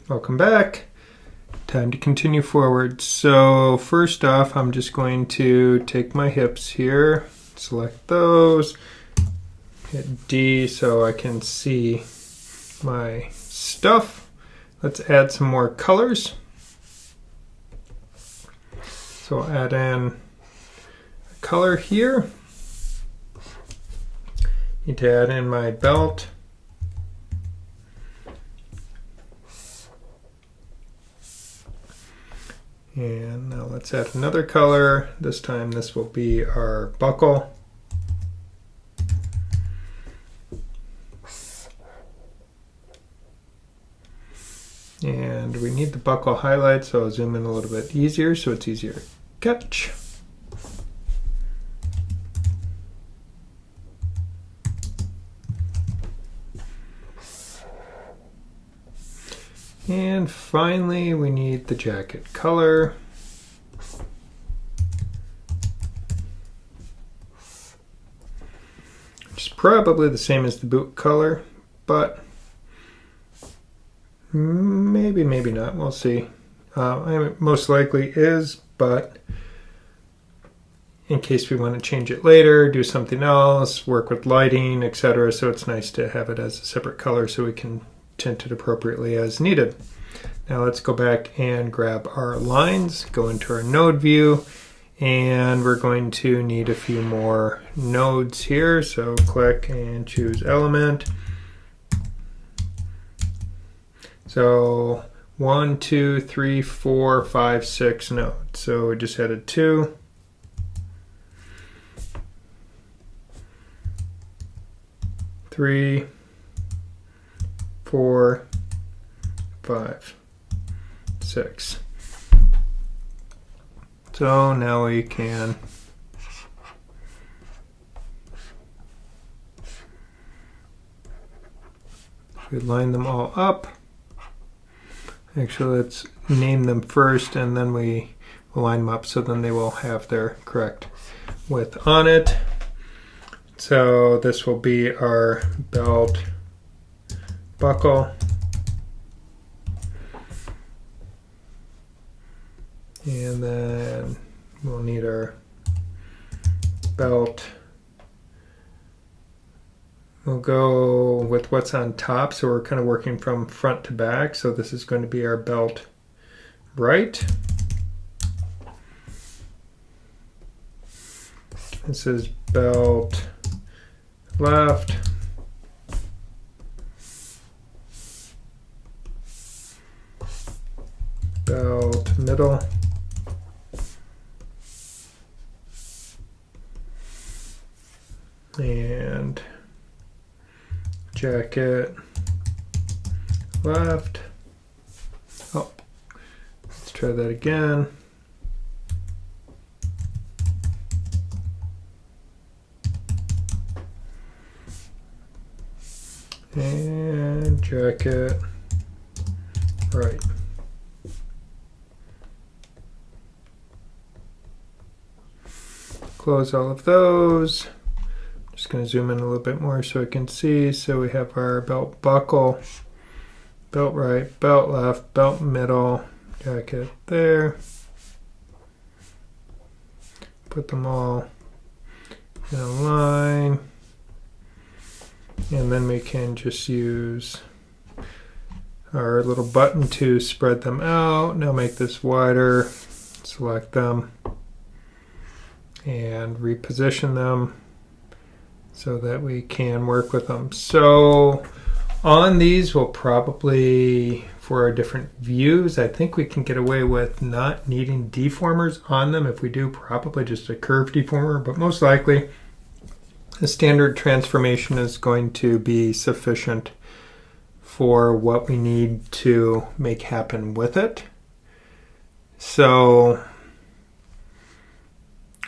Welcome back. Time to continue forward. So first off, I'm just going to take my hips here, select those, hit D so I can see my stuff. Let's add some more colors. So I'll add in a color here. Need to add in my belt. And now let's add another color. This time this will be our buckle. And we need the buckle highlight, so I'll zoom in a little bit easier so it's easier to catch. And finally, we need the jacket color. Which is probably the same as the boot color, but maybe not. We'll see. It most likely is, but in case we want to change it later, do something else, work with lighting, etc. So it's nice to have it as a separate color so we can tint it appropriately as needed. Now let's go back and grab our lines, go into our node view, and we're going to need a few more nodes here. So click and choose element. So 1, 2, 3, 4, 5, 6 nodes. So we just added 2. Three, 4, 5, 6. So now we can line them all up. Actually, let's name them first and then we will line them up so then they will have their correct width on it. So this will be our belt buckle. And then we'll need our belt. We'll go with what's on top, so we're kind of working from front to back. So this is going to be our belt right. This is belt left. Belt middle. And jacket left. Oh, let's try that again. And jacket right. Close all of those. Just going to zoom in a little bit more so I can see. So we have our belt buckle, belt right, belt left, belt middle, jacket there. Put them all in a line. And then we can just use our little button to spread them out. Now make this wider, select them, and reposition them so that we can work with them. So on these, we'll probably, for our different views, I think we can get away with not needing deformers on them. If we do, probably just a curve deformer, but most likely a standard transformation is going to be sufficient for what we need to make happen with it. So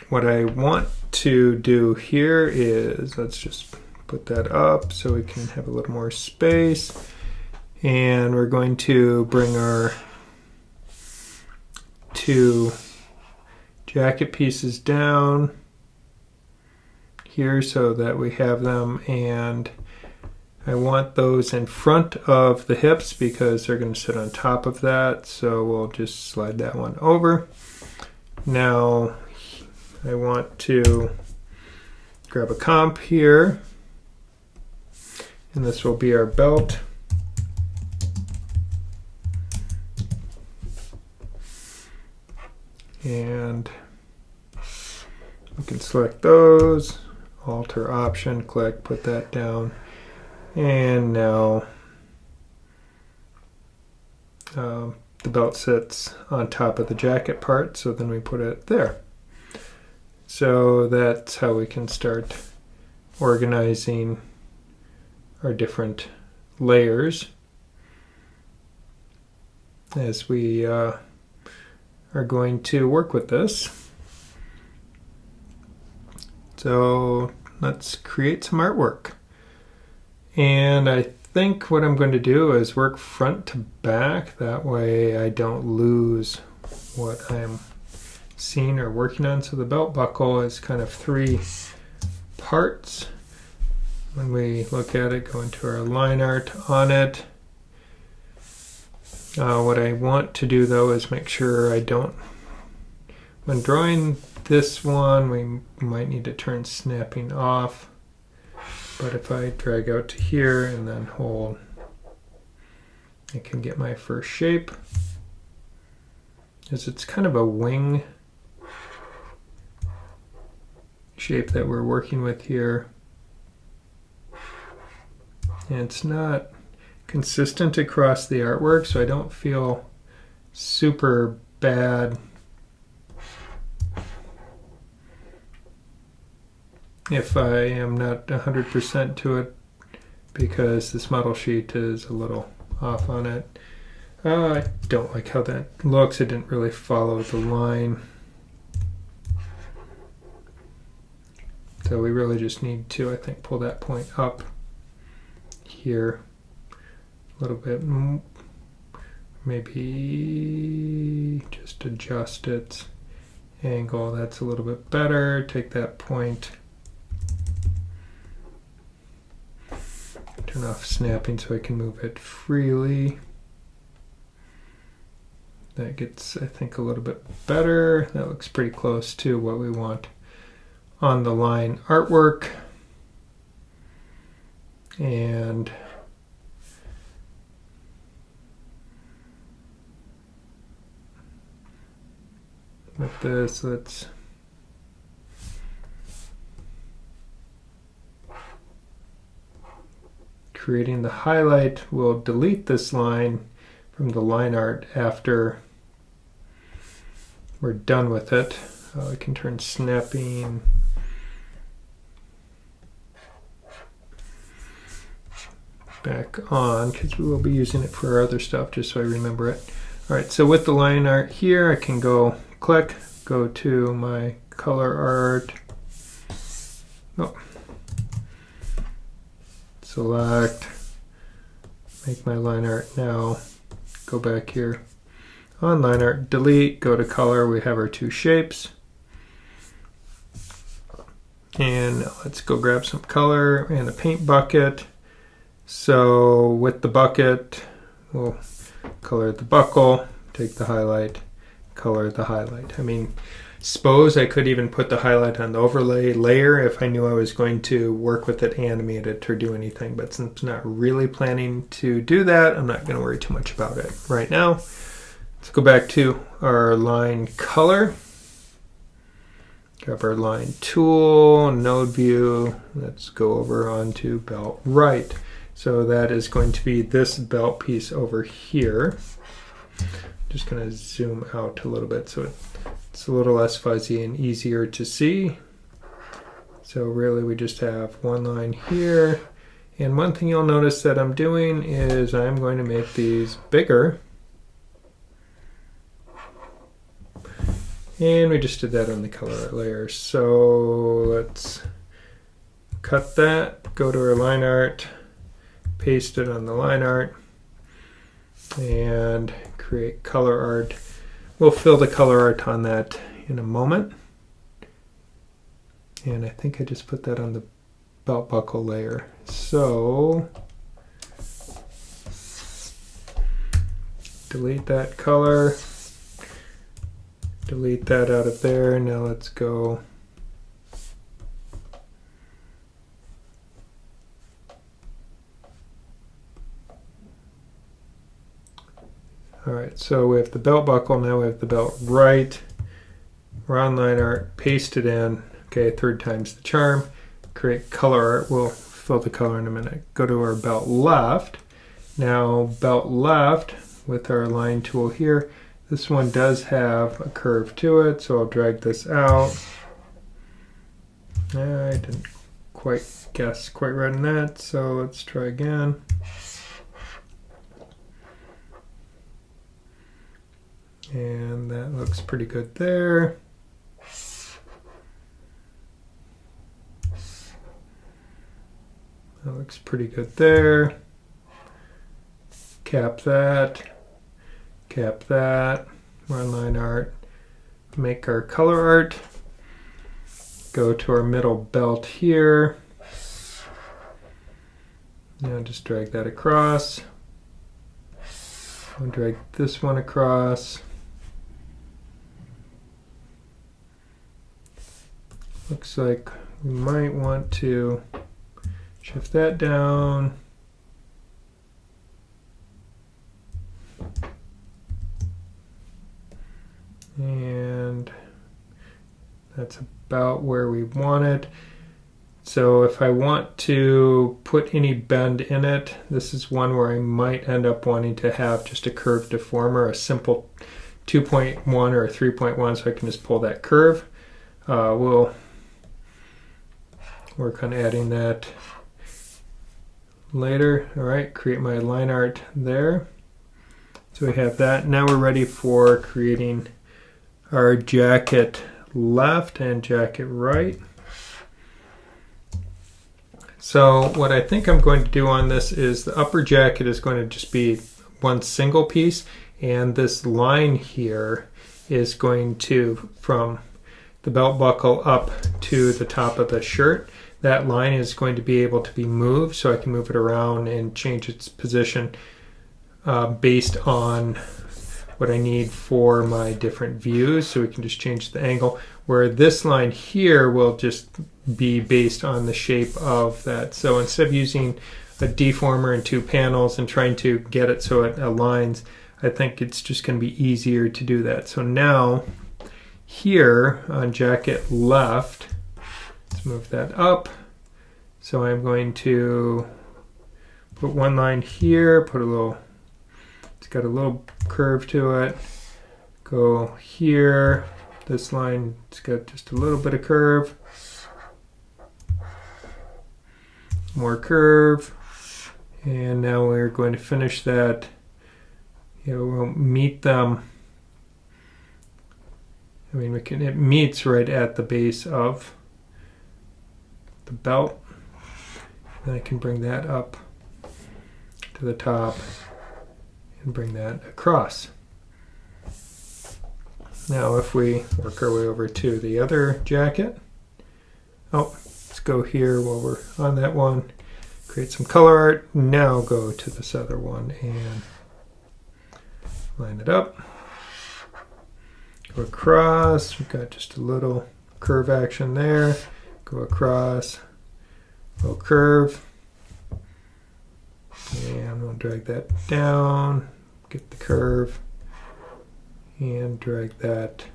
what I want to do here is, let's just put that up so we can have a little more space. And we're going to bring our 2 jacket pieces down here so that we have them, and I want those in front of the hips because they're going to sit on top of that, so we'll just slide that one over. Now I want to grab a comp here, and this will be our belt. And we can select those, alter option, click, put that down. And now the belt sits on top of the jacket part, so then we put it there. So that's how we can start organizing our different layers as we are going to work with this. So let's create some artwork. And I think what I'm going to do is work front to back. That way I don't lose what I'm seeing or working on. So the belt buckle is kind of 3 parts. When we look at it, go into our line art on it. What I want to do though is make sure I don't, when drawing this one, we might need to turn snapping off. But if I drag out to here and then hold, I can get my first shape. As it's kind of a wing shape that we're working with here. And it's not consistent across the artwork, so I don't feel super bad if I am not 100% to it, because this model sheet is a little off on it. I don't like how that looks. It didn't really follow the line. So we really just need to, I think, pull that point up here a little bit. Maybe just adjust its angle. That's a little bit better. Take that point, turn off snapping so I can move it freely. That gets, I think, a little bit better. That looks pretty close to what we want on the line artwork. And with this, let's creating the highlight. We'll delete this line from the line art after we're done with it. I can turn snapping back on because we will be using it for our other stuff, just so I remember it. Alright, so with the line art here, I can go click, go to my color art, select, make my line art now, go back here on line art, delete, go to color, we have our 2 shapes. And let's go grab some color and a paint bucket. So with the bucket, we'll color the buckle, take the highlight, color the highlight. I mean, suppose I could even put the highlight on the overlay layer if I knew I was going to work with it, animate it, or do anything. But since I'm not really planning to do that, I'm not going to worry too much about it right now. Let's go back to our line color. Grab our line tool, node view. Let's go over onto belt right. So that is going to be this belt piece over here. Just going to zoom out a little bit so it's a little less fuzzy and easier to see. So really we just have one line here. And one thing you'll notice that I'm doing is I'm going to make these bigger. And we just did that on the color layer. So let's cut that, go to our line art, paste it on the line art, and create color art. We'll fill the color art on that in a moment. And I think I just put that on the belt buckle layer. So delete that color, delete that out of there. Now let's go all right, so we have the belt buckle, now we have the belt right. Round line art, paste it in. Okay, third time's the charm. Create color art, we'll fill the color in a minute. Go to our belt left. Now belt left with our line tool here. This one does have a curve to it, so I'll drag this out. I didn't quite guess quite right on that, so let's try again. And that looks pretty good there. That looks pretty good there. Cap that. Cap that. Run line art. Make our color art. Go to our middle belt here. Now just drag that across. I'll drag this one across. Looks like we might want to shift that down. And that's about where we want it. So if I want to put any bend in it, this is one where I might end up wanting to have just a curved deformer, a simple 2.1 or a 3.1, so I can just pull that curve. We'll work on adding that later. All right, create my line art there. So we have that. Now we're ready for creating our jacket left and jacket right. So what I think I'm going to do on this is the upper jacket is going to just be one single piece, and this line here is going to, from the belt buckle up to the top of the shirt, that line is going to be able to be moved, so I can move it around and change its position based on what I need for my different views, so we can just change the angle, where this line here will just be based on the shape of that. So instead of using a deformer and two panels and trying to get it so it aligns, I think it's just going to be easier to do that. So now here on jacket left, let's move that up. So I'm going to put one line here, put a little, it's got a little curve to it. Go here, this line, it's got just a little bit of curve. More curve. And now we're going to finish that. We'll meet them. I mean, it meets right at the base of the belt. Then I can bring that up to the top and bring that across. Now if we work our way over to the other jacket, let's go here while we're on that one, create some color art, now go to this other one and line it up, go across, we've got just a little curve action there, go across, little curve, and we'll drag that down, get the curve, and drag that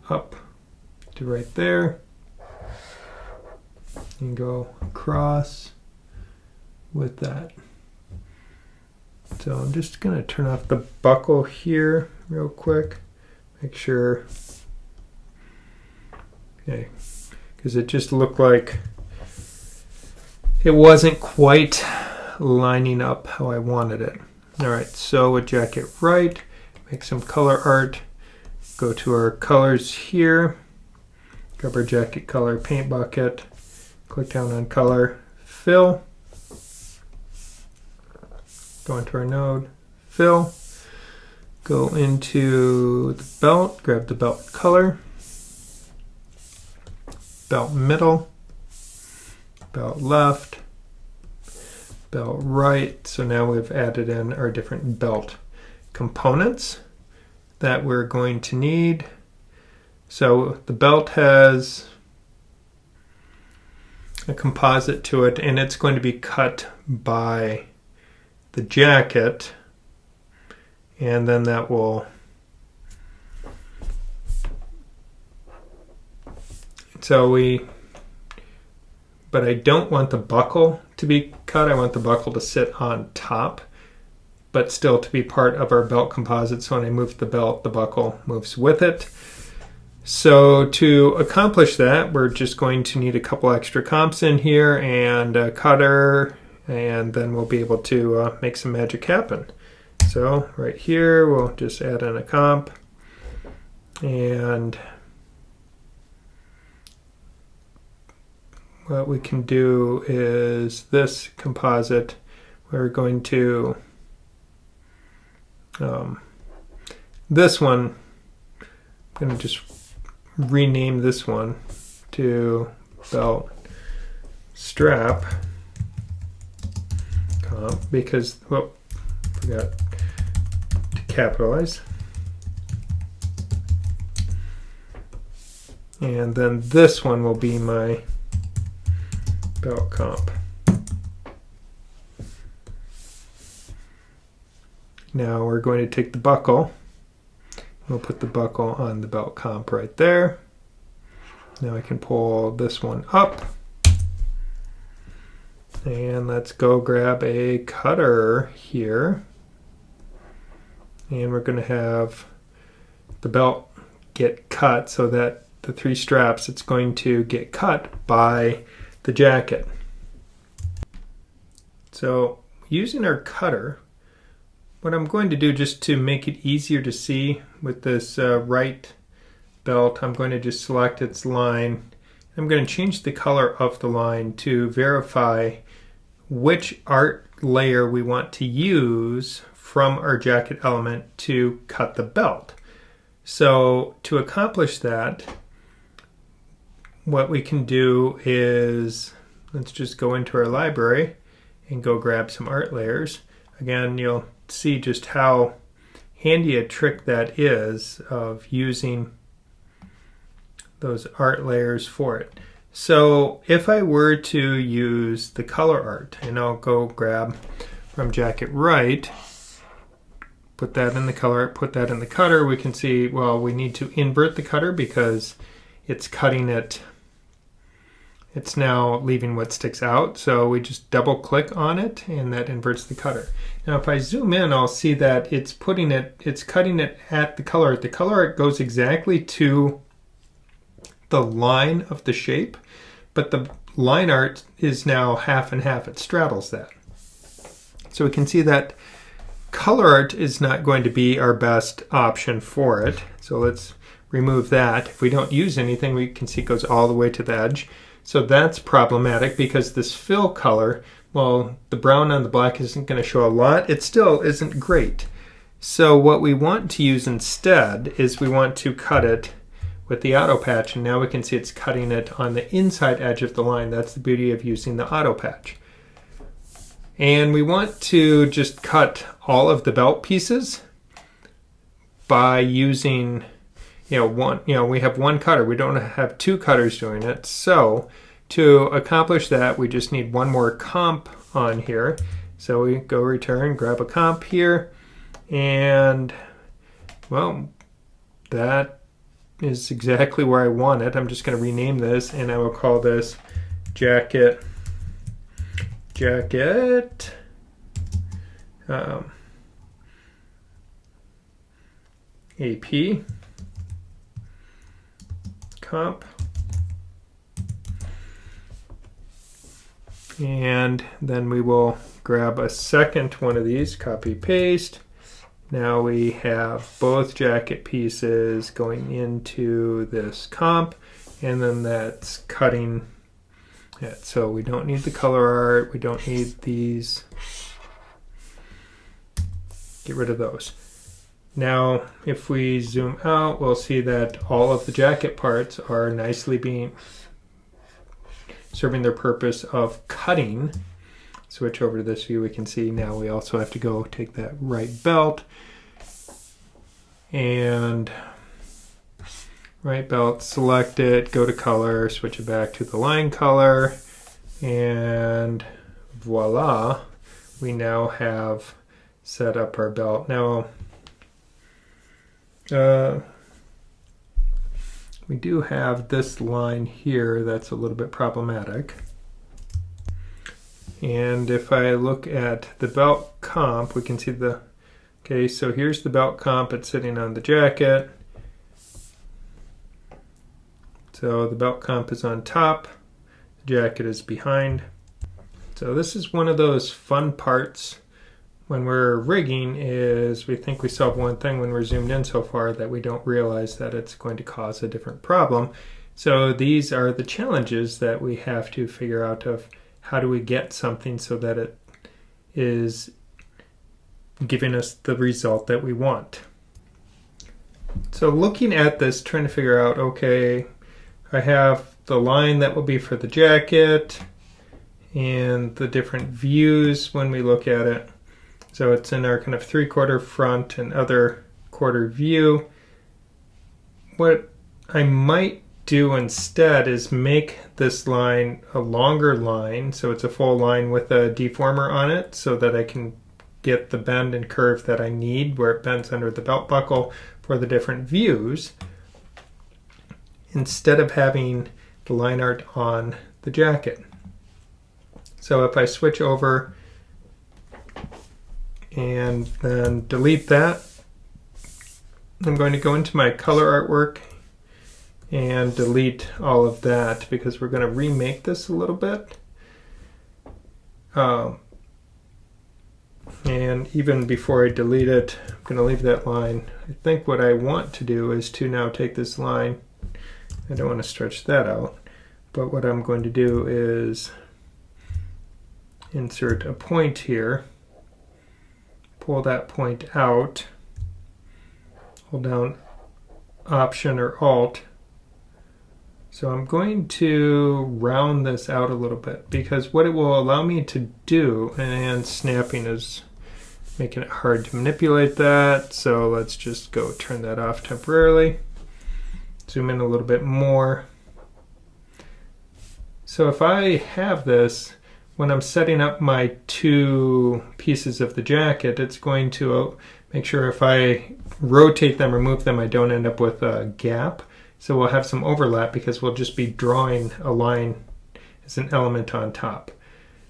up to right there, and go across with that. So I'm just going to turn off the buckle here real quick, make sure, okay, because it just looked like it wasn't quite lining up how I wanted it. All right, so with jacket right, make some color art, go to our colors here, grab our jacket color paint bucket, click down on color, fill, go into our node, fill, go into the belt, grab the belt color, belt middle, belt left, belt right. So now we've added in our different belt components that we're going to need. So the belt has a composite to it, and it's going to be cut by the jacket, and then that will but I don't want the buckle to be cut. I want the buckle to sit on top, but still to be part of our belt composite. So when I move the belt, the buckle moves with it. So to accomplish that, we're just going to need a couple extra comps in here and a cutter, and then we'll be able to make some magic happen. So right here, we'll just add in a comp, and what we can do is this composite, we're going to, this one, I'm going to just rename this one to belt strap comp because, well, forgot to capitalize. And then this one will be my belt comp. Now we're going to take the buckle. We'll put the buckle on the belt comp right there. Now I can pull this one up. And let's go grab a cutter here. And we're going to have the belt get cut so that the three straps, it's going to get cut by the jacket. So using our cutter, what I'm going to do just to make it easier to see with this right belt, I'm going to just select its line. I'm going to change the color of the line to verify which art layer we want to use from our jacket element to cut the belt. So to accomplish that, what we can do is, let's just go into our library and go grab some art layers. Again, you'll see just how handy a trick that is of using those art layers for it. So if I were to use the color art, and I'll go grab from Jacket Right, put that in the color art, put that in the cutter, we can see, well, we need to invert the cutter because it's cutting it. It's now leaving what sticks out, so we just double click on it and that inverts the cutter. Now if I zoom in, I'll see that it's cutting it at the color art. The color art goes exactly to the line of the shape, but the line art is now half and half. It straddles that. So we can see that color art is not going to be our best option for it. So let's remove that. If we don't use anything, we can see it goes all the way to the edge. So that's problematic because this fill color, well, the brown on the black isn't going to show a lot. It still isn't great. So what we want to use instead is we want to cut it with the auto patch, and now we can see it's cutting it on the inside edge of the line. That's the beauty of using the auto patch. And we want to just cut all of the belt pieces by using we have one cutter. We don't have two cutters doing it. So to accomplish that, we just need one more comp on here. So we go return, grab a comp here, and well, that is exactly where I want it. I'm just going to rename this, and I will call this jacket AP comp, and then we will grab a second one of these, copy paste. Now we have both jacket pieces going into this comp, and then that's cutting it. So we don't need the color art, we don't need these, get rid of those. Now, if we zoom out, we'll see that all of the jacket parts are nicely serving their purpose of cutting. Switch over to this view, we can see now we also have to go take that right belt, and right belt, select it, go to color, switch it back to the line color, and voila, we now have set up our belt. Now, we do have this line here that's a little bit problematic. And if I look at the belt comp, we can see okay, so here's the belt comp. It's sitting on the jacket. So the belt comp is on top, the jacket is behind. So this is one of those fun parts when we're rigging, is we think we solve one thing when we're zoomed in so far that we don't realize that it's going to cause a different problem. So these are the challenges that we have to figure out of how do we get something so that it is giving us the result that we want. So looking at this, trying to figure out, okay, I have the line that will be for the jacket and the different views when we look at it. So it's in our kind of 3/4 front and other quarter view. What I might do instead is make this line a longer line, so it's a full line with a deformer on it, so that I can get the bend and curve that I need where it bends under the belt buckle for the different views, instead of having the line art on the jacket. So if I switch over and then delete that, I'm going to go into my color artwork and delete all of that because we're going to remake this a little bit. And even before I delete it, I'm going to leave that line. I think what I want to do is to now take this line. I don't want to stretch that out, but what I'm going to do is insert a point here, pull that point out, hold down Option or Alt. So I'm going to round this out a little bit because what it will allow me to do, and snapping is making it hard to manipulate that, so let's just go turn that off temporarily. Zoom in a little bit more. So if I have this, when I'm setting up my two pieces of the jacket, it's going to make sure if I rotate them or move them, I don't end up with a gap. So we'll have some overlap because we'll just be drawing a line as an element on top.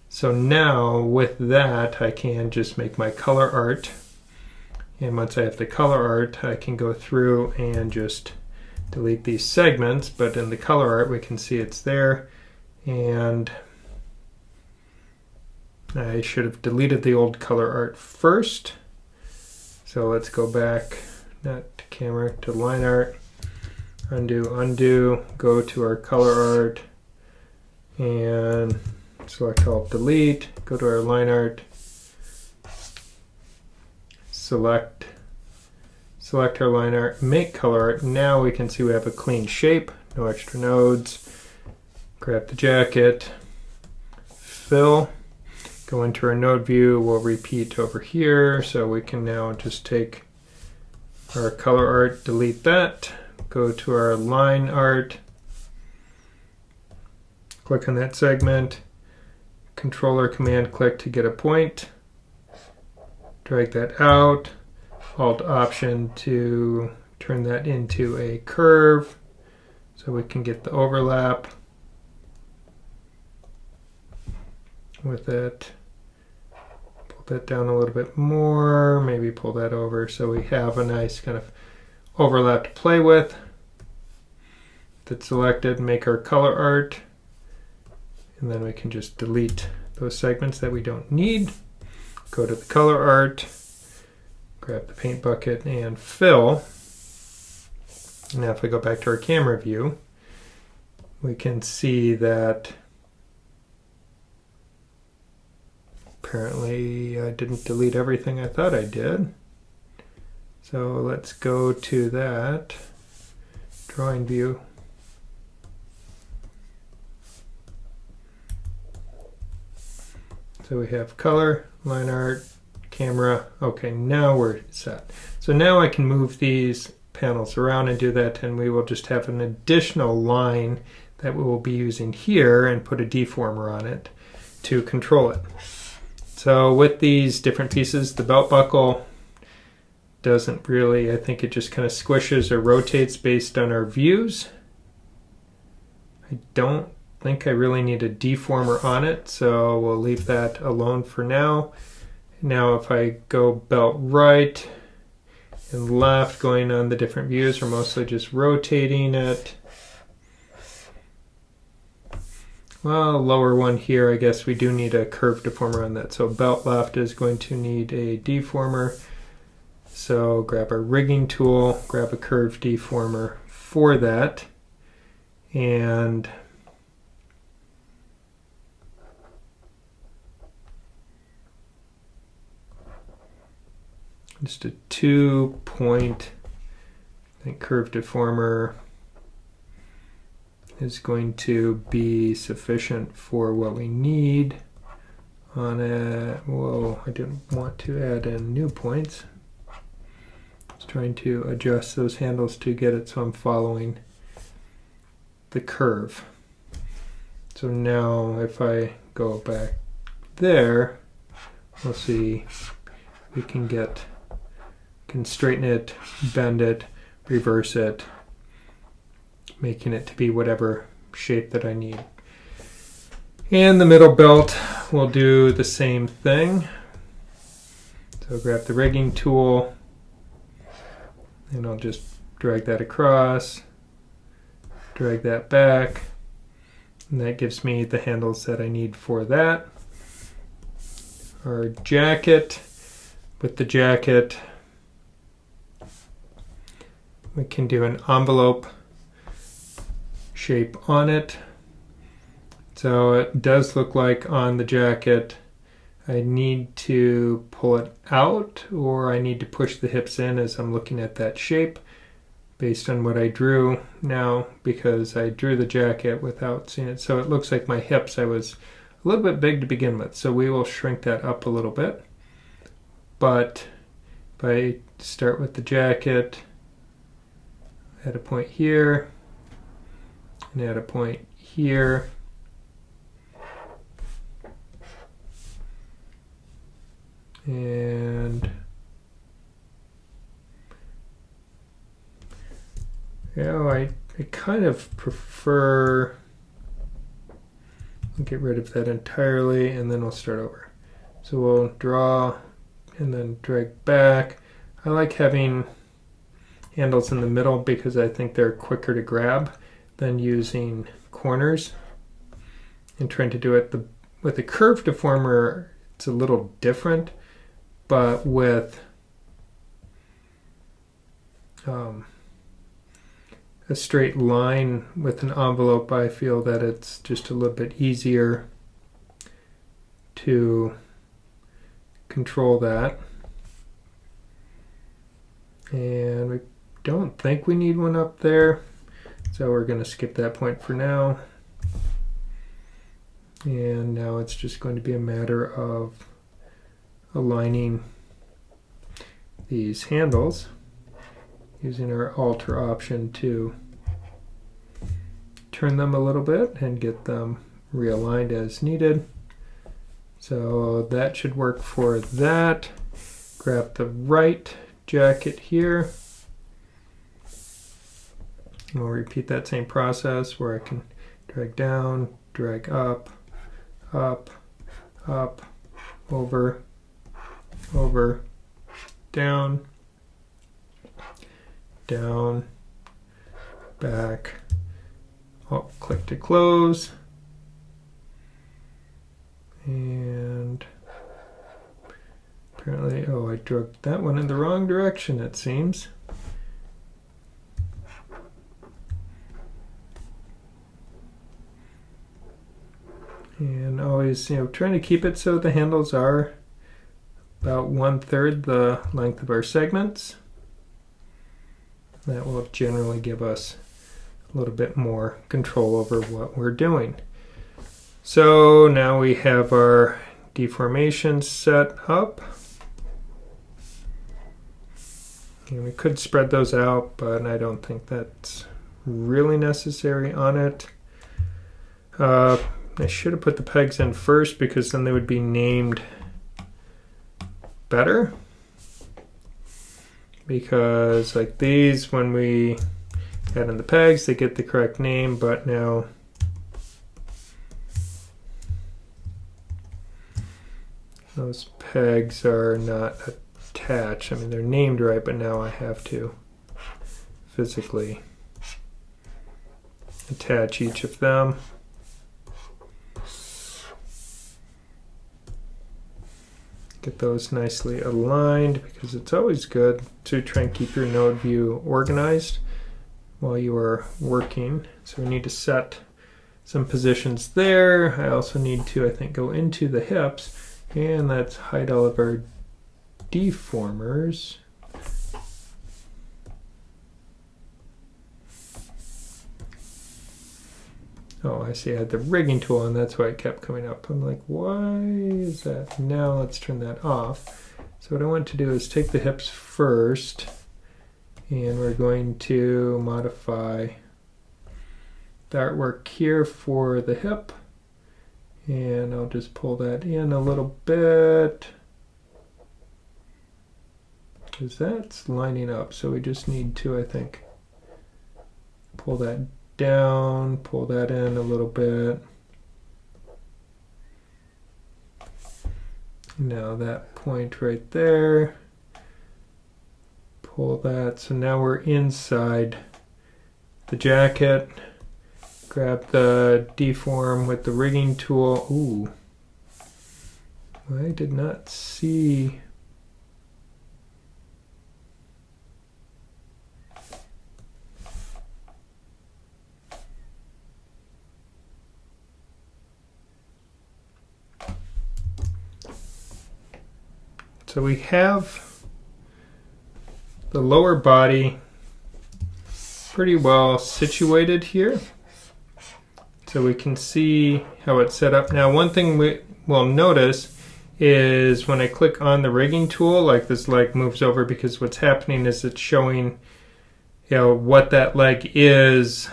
So now with that, I can just make my color art. And once I have the color art, I can go through and just delete these segments. But in the color art, we can see it's there. And I should have deleted the old color art first. So let's go back, not to camera, to line art. Undo, go to our color art and select Alt Delete, go to our line art, select our line art, make color art. Now we can see we have a clean shape, no extra nodes. Grab the jacket, fill, go into our node view, we'll repeat over here, so we can now just take our color art, delete that, go to our line art, click on that segment, Control or Command click to get a point, drag that out, Alt Option to turn that into a curve so we can get the overlap with it. Pull that down a little bit more, maybe pull that over so we have a nice kind of overlap to play with. That's selected, make our color art, and then we can just delete those segments that we don't need. Go to the color art, grab the paint bucket and fill. Now if I go back to our camera view, we can see that apparently I didn't delete everything I thought I did. So let's go to that drawing view. So we have color, line art, camera. Okay, now we're set. So now I can move these panels around and do that, and we will just have an additional line that we will be using here and put a deformer on it to control it. So with these different pieces, the belt buckle doesn't really, I think it just kind of squishes or rotates based on our views. I don't think I really need a deformer on it, so we'll leave that alone for now. Now if I go belt right and left, going on the different views, we're mostly just rotating it. Well, lower one here, I guess we do need a curve deformer on that. So belt left is going to need a deformer. So grab our rigging tool, grab a curve deformer for that, and just a 2-point, I think, curve deformer is going to be sufficient for what we need on it. Whoa, I didn't want to add in new points. Trying to adjust those handles to get it so I'm following the curve. So now if I go back there, we'll see we can straighten it, bend it, reverse it, making it to be whatever shape that I need. And the middle belt will do the same thing. So grab the rigging tool, and I'll just drag that across, drag that back, and that gives me the handles that I need for that. Our jacket, with the jacket, we can do an envelope shape on it. So it does look like on the jacket I need to pull it out, or I need to push the hips in as I'm looking at that shape based on what I drew now, because I drew the jacket without seeing it. So it looks like my hips, I was a little bit big to begin with. So we will shrink that up a little bit. But if I start with the jacket, add a point here, and add a point here, and I kind of prefer, I'll get rid of that entirely and then we'll start over. So we'll draw and then drag back. I like having handles in the middle because I think they're quicker to grab than using corners and trying to do it. With a curve deformer, it's a little different. But with a straight line with an envelope, I feel that it's just a little bit easier to control that. And we don't think we need one up there, so we're going to skip that point for now. And now it's just going to be a matter of aligning these handles using our alter option to turn them a little bit and get them realigned as needed. So that should work for that. Grab the right jacket here. And we'll repeat that same process where I can drag down, drag up, up, up, over, over, down, down, back, click to close, and apparently, I drug that one in the wrong direction, it seems. And always, trying to keep it so the handles are about 1/3 the length of our segments. That will generally give us a little bit more control over what we're doing. So now we have our deformation set up. And we could spread those out, but I don't think that's really necessary on it. I should have put the pegs in first because then they would be named better. Because like these, when we add in the pegs, they get the correct name, but now those pegs are not attached. I mean, they're named right, but now I have to physically attach each of them. Get those nicely aligned because it's always good to try and keep your node view organized while you are working. So we need to set some positions there. I also need to, I think, go into the hips, and let's hide all of our deformers. Oh, I see. I had the rigging tool, and that's why it kept coming up. I'm like, why is that? Now let's turn that off. So what I want to do is take the hips first, and we're going to modify the artwork here for the hip. And I'll just pull that in a little bit because that's lining up. So we just need to, I think, pull that down, pull that in a little bit. Now that point right there, pull that. So now we're inside the jacket. Grab the deform with the rigging tool. Ooh, I did not see. So we have the lower body pretty well situated here. So we can see how it's set up. Now, one thing we will notice is when I click on the rigging tool, like this leg moves over because what's happening is it's showing, you know, what that leg is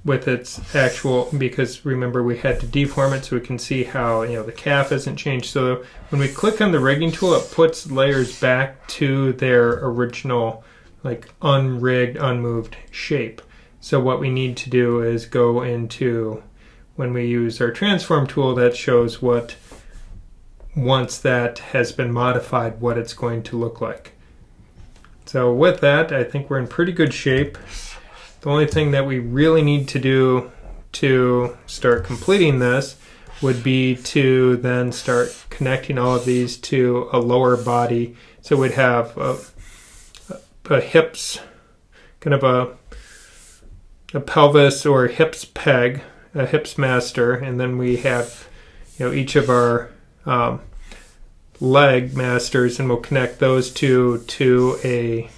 with its actual, because remember we had to deform it so we can see how, you know, the calf hasn't changed. So when we click on the rigging tool, it puts layers back to their original, like unrigged, unmoved shape. So what we need to do is go into, when we use our transform tool, that shows what, once that has been modified, what it's going to look like. So with that, I think we're in pretty good shape. The only thing that we really need to do to start completing this would be to then start connecting all of these to a lower body. So we'd have a hips, kind of a pelvis or hips peg, a hips master, and then we have, you know, each of our leg masters, and we'll connect those two to a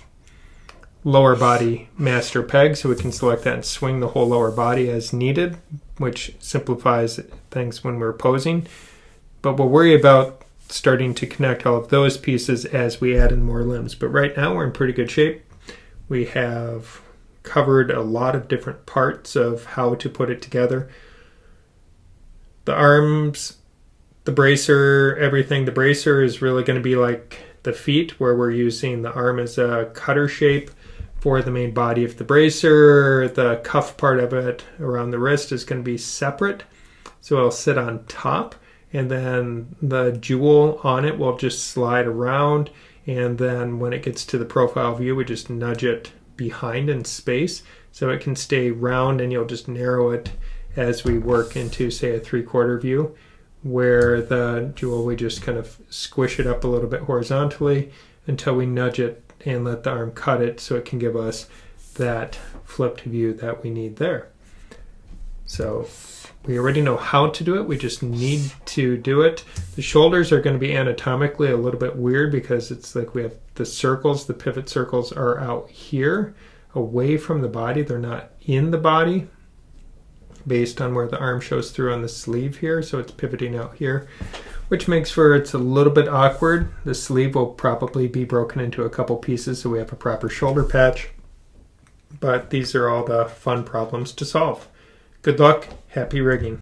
lower body master peg, so we can select that and swing the whole lower body as needed, which simplifies things when we're posing. But we'll worry about starting to connect all of those pieces as we add in more limbs. But right now we're in pretty good shape. We have covered a lot of different parts of how to put it together. The arms, the bracer, everything. The bracer is really going to be like the feet, where we're using the arm as a cutter shape for the main body of the bracer. The cuff part of it around the wrist is going to be separate, so it'll sit on top, and then the jewel on it will just slide around, and then when it gets to the profile view, we just nudge it behind in space so it can stay round, and you'll just narrow it as we work into, say, a 3/4 view, where the jewel, we just kind of squish it up a little bit horizontally until we nudge it and let the arm cut it so it can give us that flipped view that we need there. So we already know how to do it, we just need to do it. The shoulders are going to be anatomically a little bit weird because it's like we have the circles, the pivot circles are out here away from the body, they're not in the body based on where the arm shows through on the sleeve here, so it's pivoting out here. which makes for it's a little bit awkward. The sleeve will probably be broken into a couple pieces so we have a proper shoulder patch. But these are all the fun problems to solve. Good luck, happy rigging.